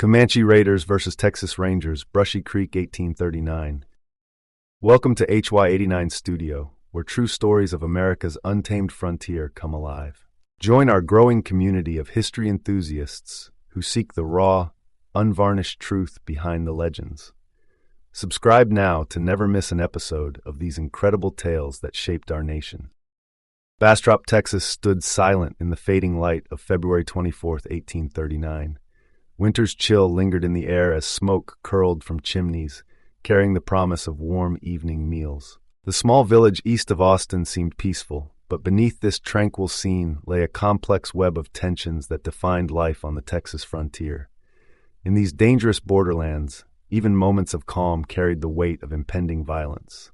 Comanche Raiders versus Texas Rangers, Brushy Creek, 1839. Welcome to HY89 Studio, where true stories of America's untamed frontier come alive. Join our growing community of history enthusiasts who seek the raw, unvarnished truth behind the legends. Subscribe now to never miss an episode of these incredible tales that shaped our nation. Bastrop, Texas stood silent in the fading light of February 24, 1839. Winter's chill lingered in the air as smoke curled from chimneys, carrying the promise of warm evening meals. The small village east of Austin seemed peaceful, but beneath this tranquil scene lay a complex web of tensions that defined life on the Texas frontier. In these dangerous borderlands, even moments of calm carried the weight of impending violence.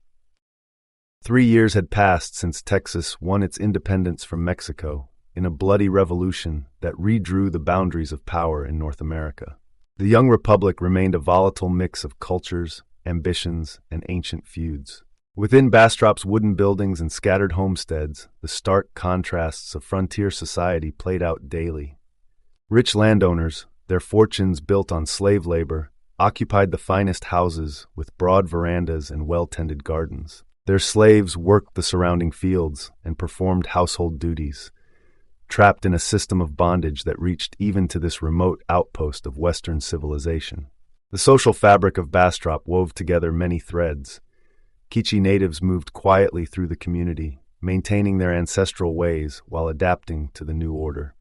3 years had passed since Texas won its independence from Mexico in a bloody revolution that redrew the boundaries of power in North America. The young republic remained a volatile mix of cultures, ambitions, and ancient feuds. Within Bastrop's wooden buildings and scattered homesteads, the stark contrasts of frontier society played out daily. Rich landowners, their fortunes built on slave labor, occupied the finest houses with broad verandas and well-tended gardens. Their slaves worked the surrounding fields and performed household duties, trapped in a system of bondage that reached even to this remote outpost of Western civilization. The social fabric of Bastrop wove together many threads. K'iche' natives moved quietly through the community, maintaining their ancestral ways while adapting to the new order.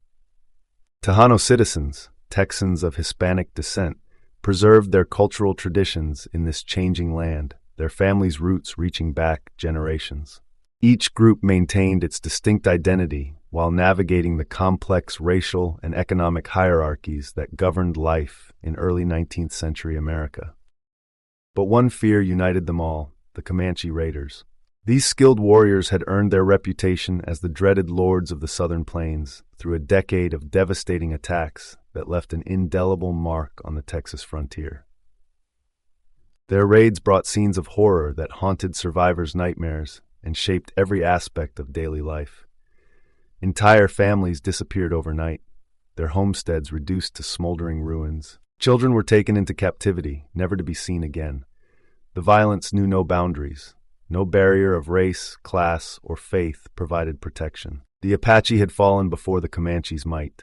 Tejano citizens, Texans of Hispanic descent, preserved their cultural traditions in this changing land, their families' roots reaching back generations. Each group maintained its distinct identity while navigating the complex racial and economic hierarchies that governed life in early 19th century America. But one fear united them all: the Comanche Raiders. These skilled warriors had earned their reputation as the dreaded lords of the Southern Plains through a decade of devastating attacks that left an indelible mark on the Texas frontier. Their raids brought scenes of horror that haunted survivors' nightmares and shaped every aspect of daily life. Entire families disappeared overnight, their homesteads reduced to smoldering ruins. Children were taken into captivity, never to be seen again. The violence knew no boundaries. No barrier of race, class, or faith provided protection. The Apache had fallen before the Comanche's might.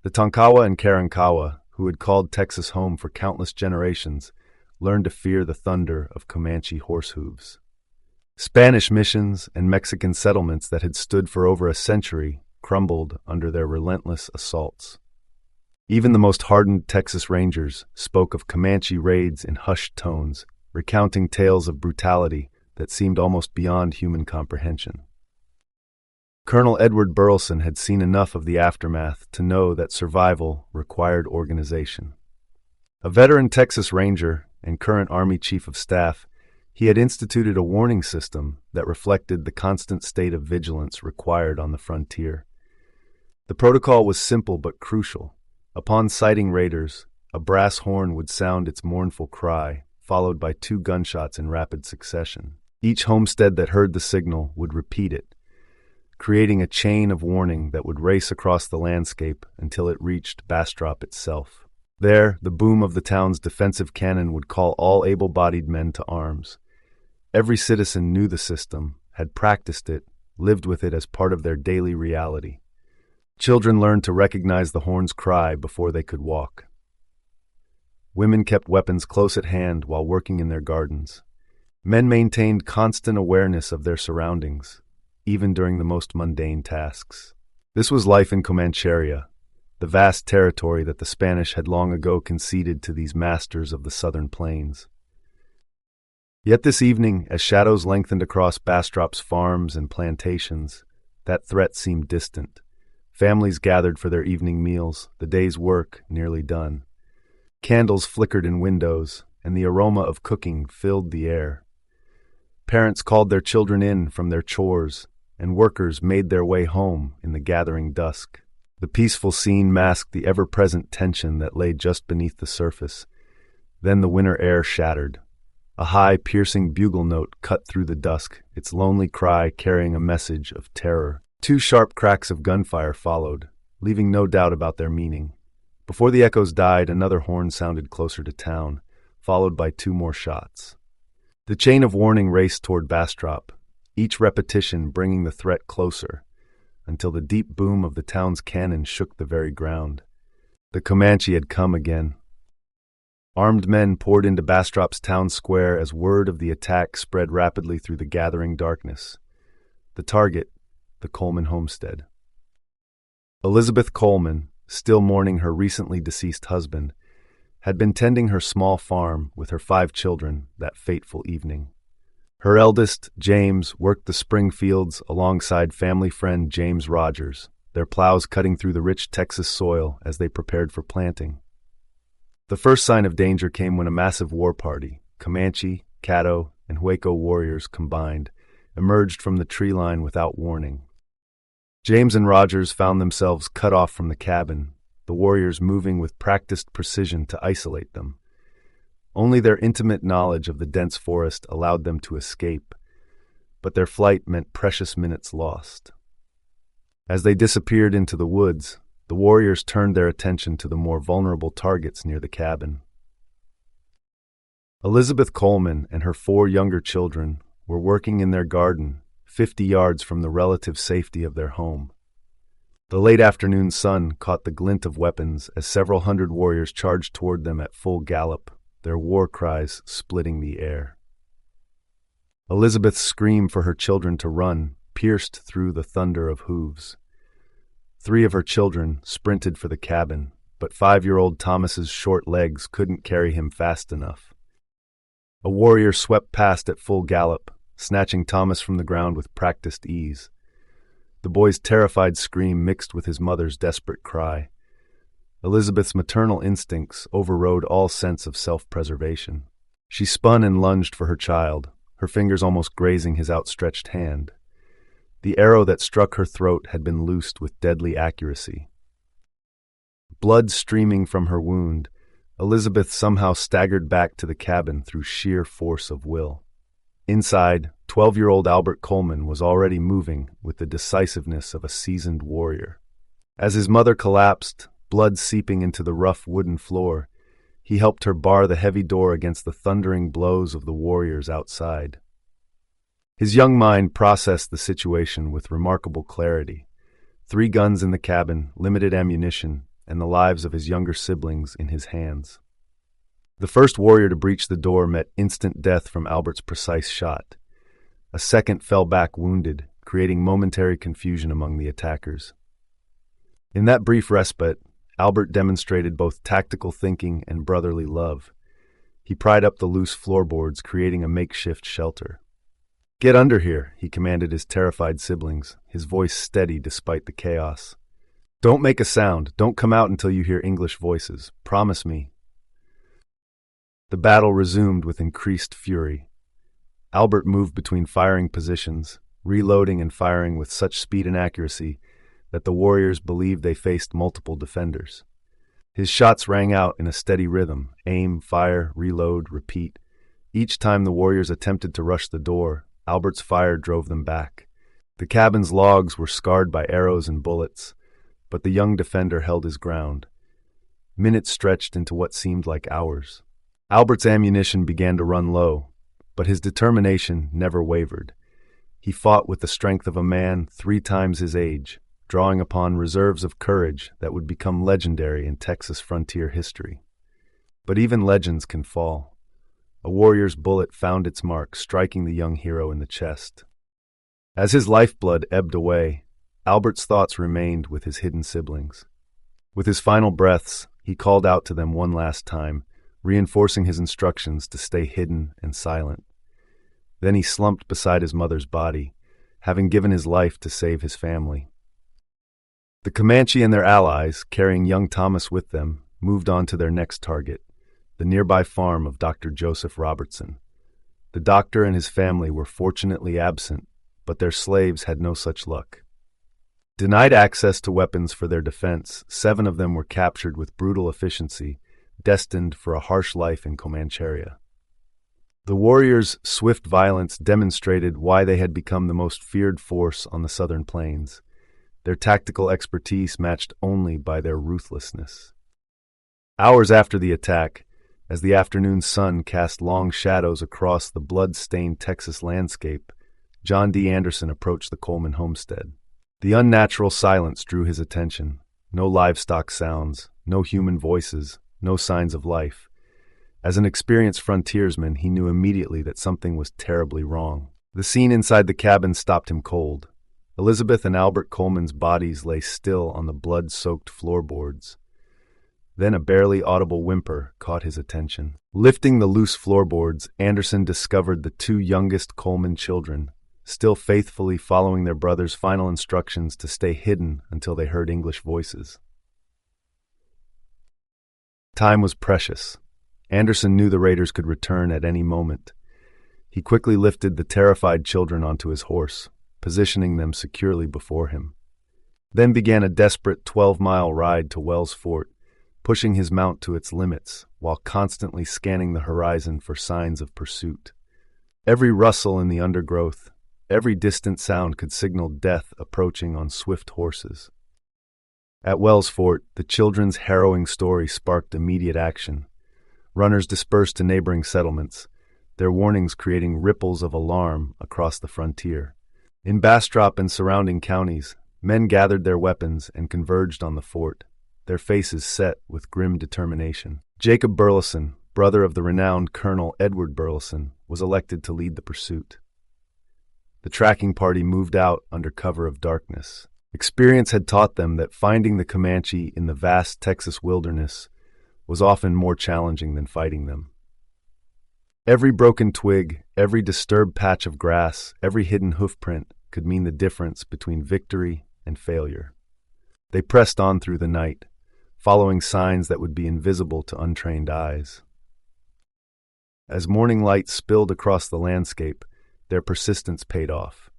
The Tonkawa and Karankawa, who had called Texas home for countless generations, learned to fear the thunder of Comanche horse hooves. Spanish missions and Mexican settlements that had stood for over a century crumbled under their relentless assaults. Even the most hardened Texas Rangers spoke of Comanche raids in hushed tones, recounting tales of brutality that seemed almost beyond human comprehension. Colonel Edward Burleson had seen enough of the aftermath to know that survival required organization. A veteran Texas Ranger and current Army Chief of Staff, he had instituted a warning system that reflected the constant state of vigilance required on the frontier. The protocol was simple but crucial. Upon sighting raiders, a brass horn would sound its mournful cry, followed by 2 gunshots in rapid succession. Each homestead that heard the signal would repeat it, creating a chain of warning that would race across the landscape until it reached Bastrop itself. There, the boom of the town's defensive cannon would call all able-bodied men to arms. Every citizen knew the system, had practiced it, lived with it as part of their daily reality. Children learned to recognize the horn's cry before they could walk. Women kept weapons close at hand while working in their gardens. Men maintained constant awareness of their surroundings, even during the most mundane tasks. This was life in Comancheria, the vast territory that the Spanish had long ago conceded to these masters of the southern plains. Yet this evening, as shadows lengthened across Bastrop's farms and plantations, that threat seemed distant. Families gathered for their evening meals, the day's work nearly done. Candles flickered in windows, and the aroma of cooking filled the air. Parents called their children in from their chores, and workers made their way home in the gathering dusk. The peaceful scene masked the ever-present tension that lay just beneath the surface. Then the winter air shattered. A high, piercing bugle note cut through the dusk, its lonely cry carrying a message of terror. 2 sharp cracks of gunfire followed, leaving no doubt about their meaning. Before the echoes died, another horn sounded closer to town, followed by 2 more shots. The chain of warning raced toward Bastrop, each repetition bringing the threat closer, until the deep boom of the town's cannon shook the very ground. The Comanche had come again. Armed men poured into Bastrop's town square as word of the attack spread rapidly through the gathering darkness. The target, the Coleman homestead. Elizabeth Coleman, still mourning her recently deceased husband, had been tending her small farm with her 5 children that fateful evening. Her eldest, James, worked the spring fields alongside family friend James Rogers, their plows cutting through the rich Texas soil as they prepared for planting. The first sign of danger came when a massive war party, Comanche, Caddo, and Hueco warriors combined, emerged from the tree line without warning. James and Rogers found themselves cut off from the cabin, the warriors moving with practiced precision to isolate them. Only their intimate knowledge of the dense forest allowed them to escape, but their flight meant precious minutes lost. As they disappeared into the woods, the warriors turned their attention to the more vulnerable targets near the cabin. Elizabeth Coleman and her 4 younger children were working in their garden, 50 yards from the relative safety of their home. The late afternoon sun caught the glint of weapons as several hundred warriors charged toward them at full gallop, their war cries splitting the air. Elizabeth's scream for her children to run pierced through the thunder of hooves. 3 of her children sprinted for the cabin, but 5-year-old Thomas's short legs couldn't carry him fast enough. A warrior swept past at full gallop, snatching Thomas from the ground with practiced ease. The boy's terrified scream mixed with his mother's desperate cry. Elizabeth's maternal instincts overrode all sense of self-preservation. She spun and lunged for her child, her fingers almost grazing his outstretched hand. The arrow that struck her throat had been loosed with deadly accuracy. Blood streaming from her wound, Elizabeth somehow staggered back to the cabin through sheer force of will. Inside, 12-year-old Albert Coleman was already moving with the decisiveness of a seasoned warrior. As his mother collapsed, blood seeping into the rough wooden floor, he helped her bar the heavy door against the thundering blows of the warriors outside. His young mind processed the situation with remarkable clarity. 3 guns in the cabin, limited ammunition, and the lives of his younger siblings in his hands. The first warrior to breach the door met instant death from Albert's precise shot. A second fell back wounded, creating momentary confusion among the attackers. In that brief respite, Albert demonstrated both tactical thinking and brotherly love. He pried up the loose floorboards, creating a makeshift shelter. "Get under here," he commanded his terrified siblings, his voice steady despite the chaos. "Don't make a sound. Don't come out until you hear English voices. Promise me." The battle resumed with increased fury. Albert moved between firing positions, reloading and firing with such speed and accuracy that the warriors believed they faced multiple defenders. His shots rang out in a steady rhythm: aim, fire, reload, repeat. Each time the warriors attempted to rush the door, Albert's fire drove them back. The cabin's logs were scarred by arrows and bullets, but the young defender held his ground. Minutes stretched into what seemed like hours. Albert's ammunition began to run low, but his determination never wavered. He fought with the strength of a man 3 times his age, drawing upon reserves of courage that would become legendary in Texas frontier history. But even legends can fall. A warrior's bullet found its mark, striking the young hero in the chest. As his lifeblood ebbed away, Albert's thoughts remained with his hidden siblings. With his final breaths, he called out to them one last time, reinforcing his instructions to stay hidden and silent. Then he slumped beside his mother's body, having given his life to save his family. The Comanche and their allies, carrying young Thomas with them, moved on to their next target, the nearby farm of Dr. Joseph Robertson. The doctor and his family were fortunately absent, but their slaves had no such luck. Denied access to weapons for their defense, 7 of them were captured with brutal efficiency, destined for a harsh life in Comanche. The warriors' swift violence demonstrated why they had become the most feared force on the southern plains, their tactical expertise matched only by their ruthlessness. Hours after the attack, as the afternoon sun cast long shadows across the blood-stained Texas landscape, John D. Anderson approached the Coleman homestead. The unnatural silence drew his attention. No livestock sounds, no human voices, no signs of life. As an experienced frontiersman, he knew immediately that something was terribly wrong. The scene inside the cabin stopped him cold. Elizabeth and Albert Coleman's bodies lay still on the blood-soaked floorboards. Then a barely audible whimper caught his attention. Lifting the loose floorboards, Anderson discovered the two youngest Coleman children, still faithfully following their brother's final instructions to stay hidden until they heard English voices. Time was precious. Anderson knew the raiders could return at any moment. He quickly lifted the terrified children onto his horse, positioning them securely before him. Then began a desperate 12-mile ride to Wells Fort, pushing his mount to its limits while constantly scanning the horizon for signs of pursuit. Every rustle in the undergrowth, every distant sound could signal death approaching on swift horses. At Wells Fort, the children's harrowing story sparked immediate action. Runners dispersed to neighboring settlements, their warnings creating ripples of alarm across the frontier. In Bastrop and surrounding counties, men gathered their weapons and converged on the fort, their faces set with grim determination. Jacob Burleson, brother of the renowned Colonel Edward Burleson, was elected to lead the pursuit. The tracking party moved out under cover of darkness. Experience had taught them that finding the Comanche in the vast Texas wilderness was often more challenging than fighting them. Every broken twig, every disturbed patch of grass, every hidden hoofprint could mean the difference between victory and failure. They pressed on through the night, following signs that would be invisible to untrained eyes. As morning light spilled across the landscape, their persistence paid off.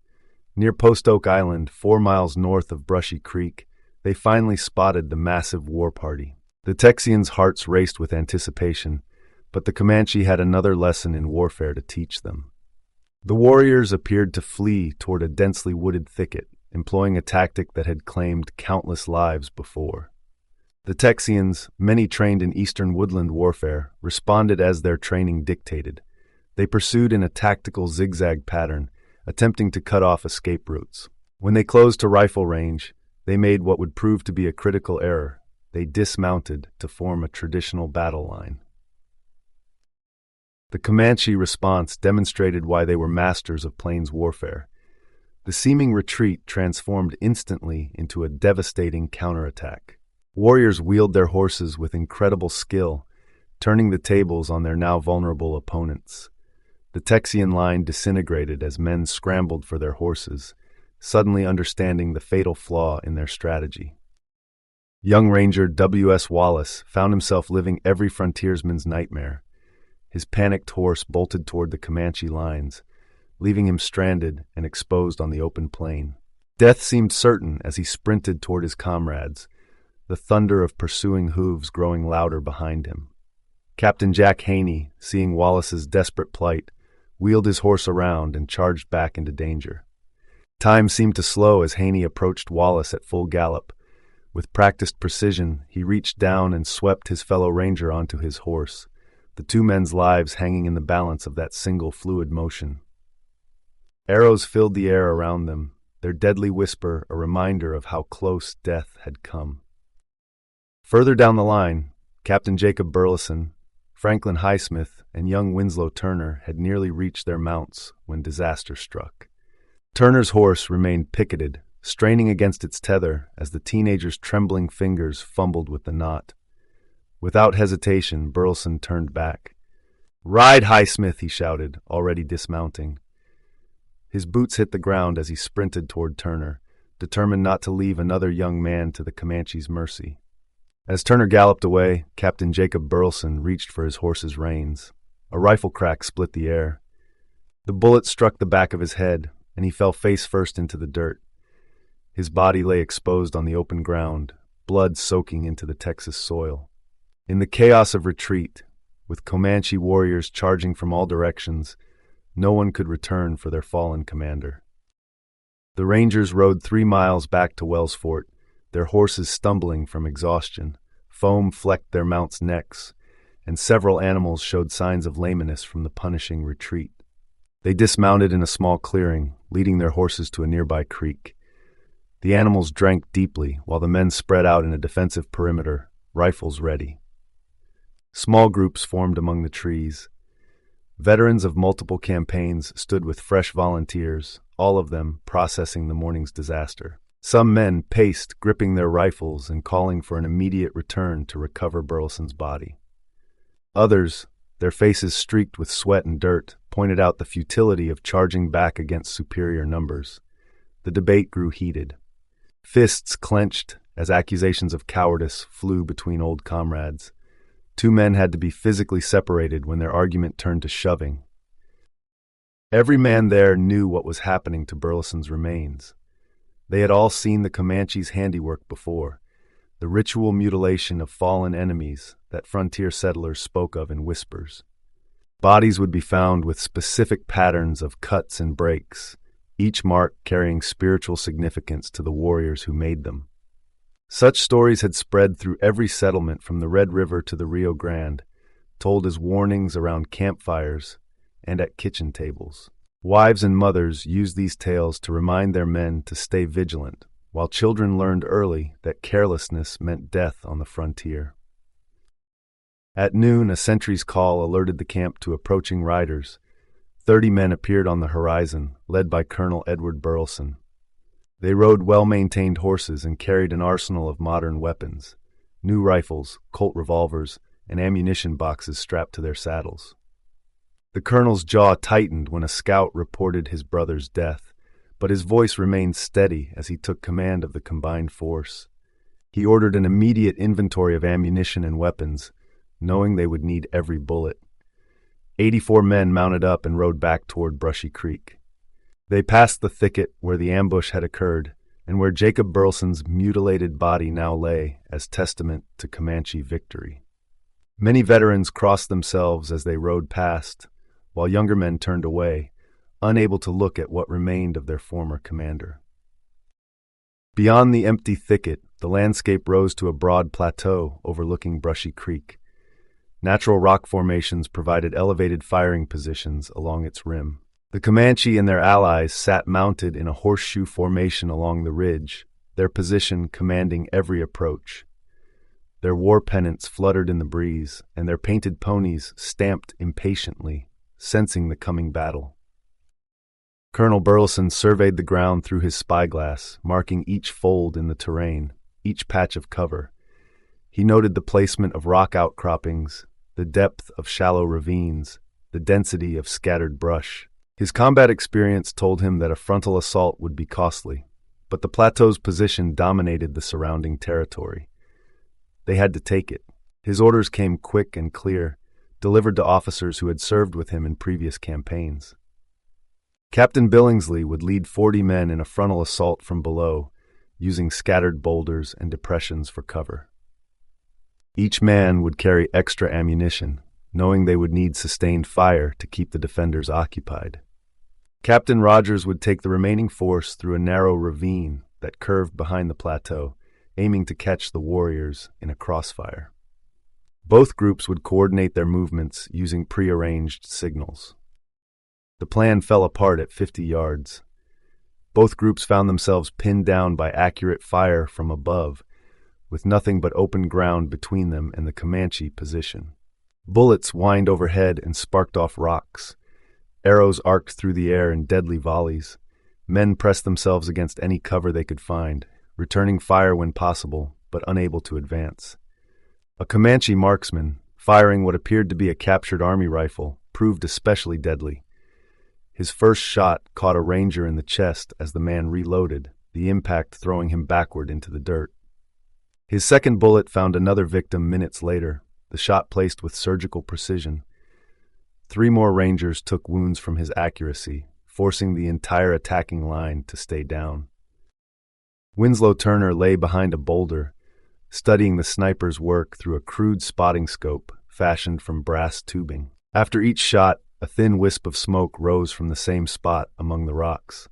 Near Post Oak Island, 4 miles north of Brushy Creek, they finally spotted the massive war party. The Texians' hearts raced with anticipation, but the Comanche had another lesson in warfare to teach them. The warriors appeared to flee toward a densely wooded thicket, employing a tactic that had claimed countless lives before. The Texians, many trained in eastern woodland warfare, responded as their training dictated. They pursued in a tactical zigzag pattern, attempting to cut off escape routes. When they closed to rifle range, they made what would prove to be a critical error. They dismounted to form a traditional battle line. The Comanche response demonstrated why they were masters of plains warfare. The seeming retreat transformed instantly into a devastating counterattack. Warriors wheeled their horses with incredible skill, turning the tables on their now vulnerable opponents. The Texian line disintegrated as men scrambled for their horses, suddenly understanding the fatal flaw in their strategy. Young Ranger W.S. Wallace found himself living every frontiersman's nightmare. His panicked horse bolted toward the Comanche lines, leaving him stranded and exposed on the open plain. Death seemed certain as he sprinted toward his comrades, the thunder of pursuing hooves growing louder behind him. Captain Jack Haney, seeing Wallace's desperate plight, wheeled his horse around and charged back into danger. Time seemed to slow as Haney approached Wallace at full gallop. With practiced precision, he reached down and swept his fellow ranger onto his horse, the two men's lives hanging in the balance of that single fluid motion. Arrows filled the air around them, their deadly whisper a reminder of how close death had come. Further down the line, Captain Jacob Burleson, Franklin Highsmith, and young Winslow Turner had nearly reached their mounts when disaster struck. Turner's horse remained picketed, straining against its tether as the teenager's trembling fingers fumbled with the knot. Without hesitation, Burleson turned back. "Ride, Highsmith!" he shouted, already dismounting. His boots hit the ground as he sprinted toward Turner, determined not to leave another young man to the Comanche's mercy. As Turner galloped away, Captain Jacob Burleson reached for his horse's reins. A rifle crack split the air. The bullet struck the back of his head, and he fell face first into the dirt. His body lay exposed on the open ground, blood soaking into the Texas soil. In the chaos of retreat, with Comanche warriors charging from all directions, no one could return for their fallen commander. The Rangers rode 3 miles back to Wells Fort, their horses stumbling from exhaustion, Foam flecked their mounts' necks, and several animals showed signs of lameness from the punishing retreat. They dismounted in a small clearing, leading their horses to a nearby creek. The animals drank deeply, while the men spread out in a defensive perimeter, rifles ready. Small groups formed among the trees. Veterans of multiple campaigns stood with fresh volunteers, all of them processing the morning's disaster. Some men paced, gripping their rifles and calling for an immediate return to recover Burleson's body. Others, their faces streaked with sweat and dirt, pointed out the futility of charging back against superior numbers. The debate grew heated. Fists clenched as accusations of cowardice flew between old comrades. Two men had to be physically separated when their argument turned to shoving. Every man there knew what was happening to Burleson's remains. They had all seen the Comanche's handiwork before, the ritual mutilation of fallen enemies that frontier settlers spoke of in whispers. Bodies would be found with specific patterns of cuts and breaks, each mark carrying spiritual significance to the warriors who made them. Such stories had spread through every settlement from the Red River to the Rio Grande, told as warnings around campfires and at kitchen tables. Wives and mothers used these tales to remind their men to stay vigilant, while children learned early that carelessness meant death on the frontier. At noon, a sentry's call alerted the camp to approaching riders. 30 men appeared on the horizon, led by Colonel Edward Burleson. They rode well-maintained horses and carried an arsenal of modern weapons, new rifles, Colt revolvers, and ammunition boxes strapped to their saddles. The colonel's jaw tightened when a scout reported his brother's death, but his voice remained steady as he took command of the combined force. He ordered an immediate inventory of ammunition and weapons, knowing they would need every bullet. 84 men mounted up and rode back toward Brushy Creek. They passed the thicket where the ambush had occurred and where Jacob Burleson's mutilated body now lay as testament to Comanche victory. Many veterans crossed themselves as they rode past, while younger men turned away, unable to look at what remained of their former commander. Beyond the empty thicket, the landscape rose to a broad plateau overlooking Brushy Creek. Natural rock formations provided elevated firing positions along its rim. The Comanche and their allies sat mounted in a horseshoe formation along the ridge, their position commanding every approach. Their war pennants fluttered in the breeze, and their painted ponies stamped impatiently, sensing the coming battle. Colonel Burleson surveyed the ground through his spyglass, marking each fold in the terrain, each patch of cover. He noted the placement of rock outcroppings, the depth of shallow ravines, the density of scattered brush. His combat experience told him that a frontal assault would be costly, but the plateau's position dominated the surrounding territory. They had to take it. His orders came quick and clear, delivered to officers who had served with him in previous campaigns. Captain Billingsley would lead 40 men in a frontal assault from below, using scattered boulders and depressions for cover. Each man would carry extra ammunition, knowing they would need sustained fire to keep the defenders occupied. Captain Rogers would take the remaining force through a narrow ravine that curved behind the plateau, aiming to catch the warriors in a crossfire. Both groups would coordinate their movements using prearranged signals. The plan fell apart at 50 yards. Both groups found themselves pinned down by accurate fire from above, with nothing but open ground between them and the Comanche position. Bullets whined overhead and sparked off rocks. Arrows arced through the air in deadly volleys. Men pressed themselves against any cover they could find, returning fire when possible, but unable to advance. A Comanche marksman, firing what appeared to be a captured army rifle, proved especially deadly. His first shot caught a ranger in the chest as the man reloaded, the impact throwing him backward into the dirt. His second bullet found another victim minutes later, the shot placed with surgical precision. 3 more rangers took wounds from his accuracy, forcing the entire attacking line to stay down. Winslow Turner lay behind a boulder, studying the sniper's work through a crude spotting scope fashioned from brass tubing. After each shot, a thin wisp of smoke rose from the same spot among the rocks.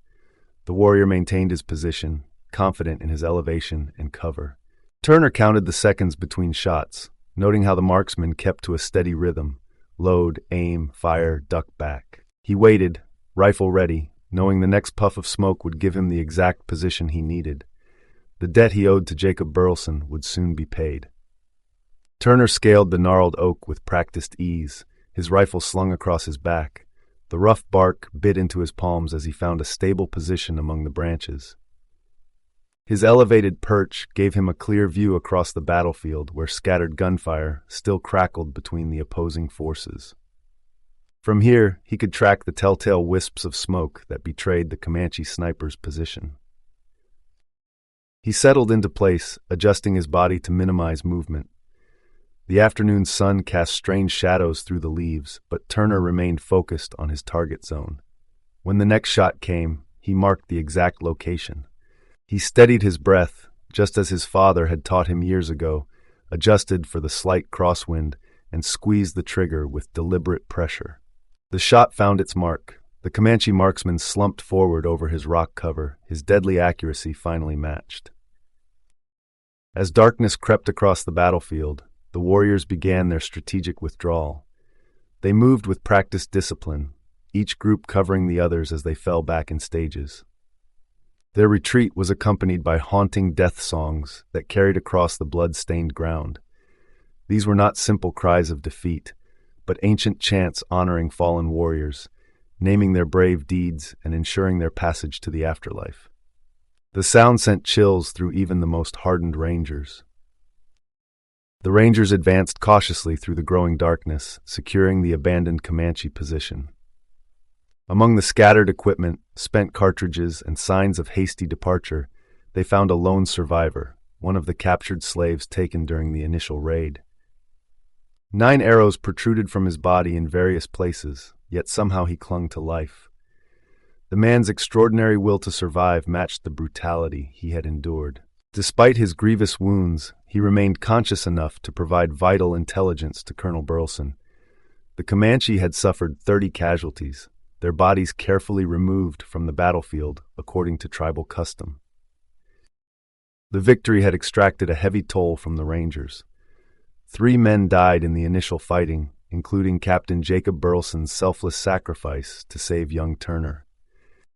The warrior maintained his position, confident in his elevation and cover. Turner counted the seconds between shots, noting how the marksman kept to a steady rhythm: load, aim, fire, duck back. He waited, rifle ready, knowing the next puff of smoke would give him the exact position he needed. The debt he owed to Jacob Burleson would soon be paid. Turner scaled the gnarled oak with practiced ease, his rifle slung across his back. The rough bark bit into his palms as he found a stable position among the branches. His elevated perch gave him a clear view across the battlefield where scattered gunfire still crackled between the opposing forces. From here, he could track the telltale wisps of smoke that betrayed the Comanche sniper's position. He settled into place, adjusting his body to minimize movement. The afternoon sun cast strange shadows through the leaves, but Turner remained focused on his target zone. When the next shot came, he marked the exact location. He steadied his breath, just as his father had taught him years ago, adjusted for the slight crosswind, and squeezed the trigger with deliberate pressure. The shot found its mark. The Comanche marksman slumped forward over his rock cover, his deadly accuracy finally matched. As darkness crept across the battlefield, the warriors began their strategic withdrawal. They moved with practiced discipline, each group covering the others as they fell back in stages. Their retreat was accompanied by haunting death songs that carried across the blood-stained ground. These were not simple cries of defeat, but ancient chants honoring fallen warriors, naming their brave deeds and ensuring their passage to the afterlife. The sound sent chills through even the most hardened rangers. The rangers advanced cautiously through the growing darkness, securing the abandoned Comanche position. Among the scattered equipment, spent cartridges, and signs of hasty departure, they found a lone survivor, one of the captured slaves taken during the initial raid. 9 arrows protruded from his body in various places, yet somehow he clung to life. The man's extraordinary will to survive matched the brutality he had endured. Despite his grievous wounds, he remained conscious enough to provide vital intelligence to Colonel Burleson. The Comanche had suffered 30 casualties, their bodies carefully removed from the battlefield according to tribal custom. The victory had extracted a heavy toll from the Rangers. 3 men died in the initial fighting, including Captain Jacob Burleson's selfless sacrifice to save young Turner.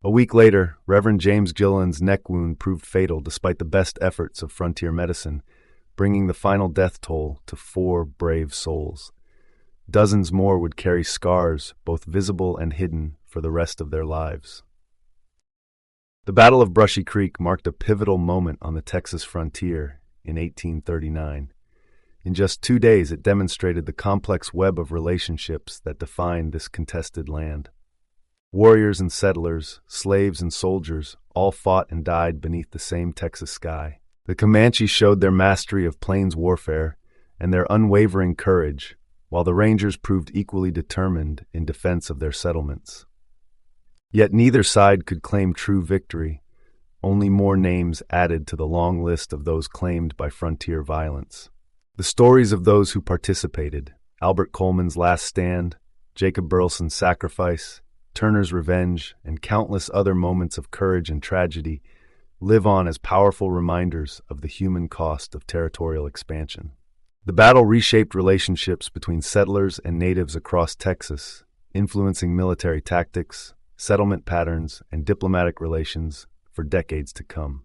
A week later, Reverend James Gillen's neck wound proved fatal despite the best efforts of frontier medicine, bringing the final death toll to 4 brave souls. Dozens more would carry scars, both visible and hidden, for the rest of their lives. The Battle of Brushy Creek marked a pivotal moment on the Texas frontier in 1839. In just 2 days, it demonstrated the complex web of relationships that defined this contested land. Warriors and settlers, slaves and soldiers, all fought and died beneath the same Texas sky. The Comanche showed their mastery of plains warfare and their unwavering courage, while the Rangers proved equally determined in defense of their settlements. Yet neither side could claim true victory, only more names added to the long list of those claimed by frontier violence. The stories of those who participated, Albert Coleman's last stand, Jacob Burleson's sacrifice, Turner's revenge, and countless other moments of courage and tragedy, live on as powerful reminders of the human cost of territorial expansion. The battle reshaped relationships between settlers and natives across Texas, influencing military tactics, settlement patterns, and diplomatic relations for decades to come.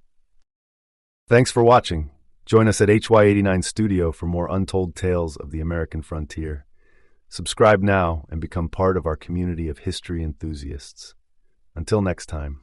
Thanks for watching. Join us at HY89 Studio for more untold tales of the American frontier. Subscribe now and become part of our community of history enthusiasts. Until next time.